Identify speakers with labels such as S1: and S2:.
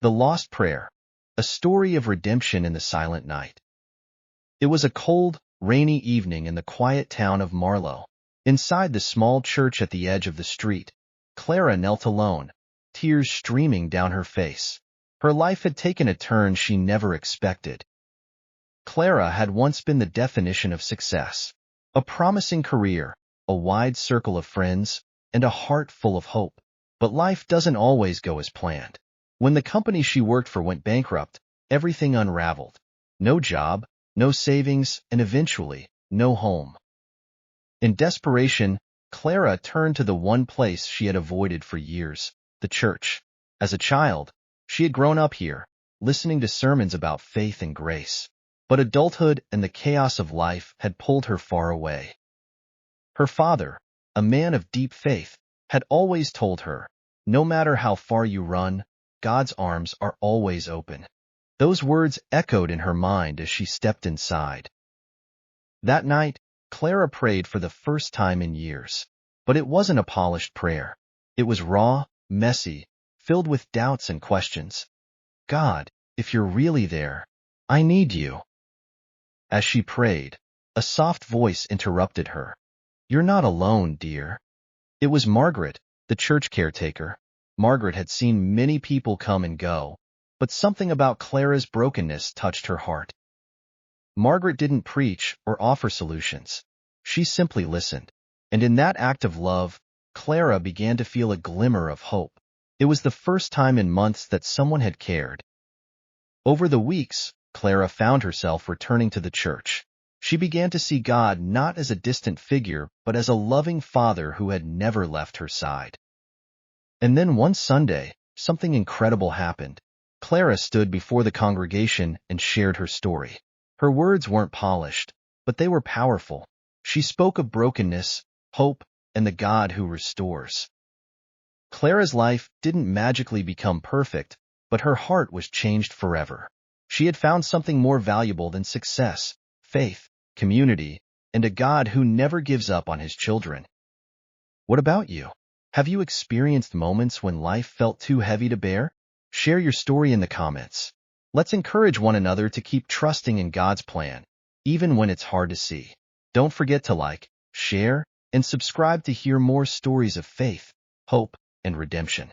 S1: The Lost Prayer, a story of redemption in the silent night. It was a cold, rainy evening in the quiet town of Marlow. Inside the small church at the edge of the street, Clara knelt alone, tears streaming down her face. Her life had taken a turn she never expected. Clara had once been the definition of success, a promising career, a wide circle of friends, and a heart full of hope. But life doesn't always go as planned. When the company she worked for went bankrupt, everything unraveled. No job, no savings, and eventually, no home. In desperation, Clara turned to the one place she had avoided for years, the church. As a child, she had grown up here, listening to sermons about faith and grace. But adulthood and the chaos of life had pulled her far away. Her father, a man of deep faith, had always told her, "No matter how far you run, God's arms are always open." Those words echoed in her mind as she stepped inside. That night, Clara prayed for the first time in years. But it wasn't a polished prayer. It was raw, messy, filled with doubts and questions. "God, if you're really there, I need you." As she prayed, a soft voice interrupted her. "You're not alone, dear." It was Margaret, the church caretaker. Margaret had seen many people come and go, but something about Clara's brokenness touched her heart. Margaret didn't preach or offer solutions. She simply listened. And in that act of love, Clara began to feel a glimmer of hope. It was the first time in months that someone had cared. Over the weeks, Clara found herself returning to the church. She began to see God not as a distant figure, but as a loving father who had never left her side. And then one Sunday, something incredible happened. Clara stood before the congregation and shared her story. Her words weren't polished, but they were powerful. She spoke of brokenness, hope, and the God who restores. Clara's life didn't magically become perfect, but her heart was changed forever. She had found something more valuable than success, faith, community, and a God who never gives up on his children. What about you? Have you experienced moments when life felt too heavy to bear? Share your story in the comments. Let's encourage one another to keep trusting in God's plan, even when it's hard to see. Don't forget to like, share, and subscribe to hear more stories of faith, hope, and redemption.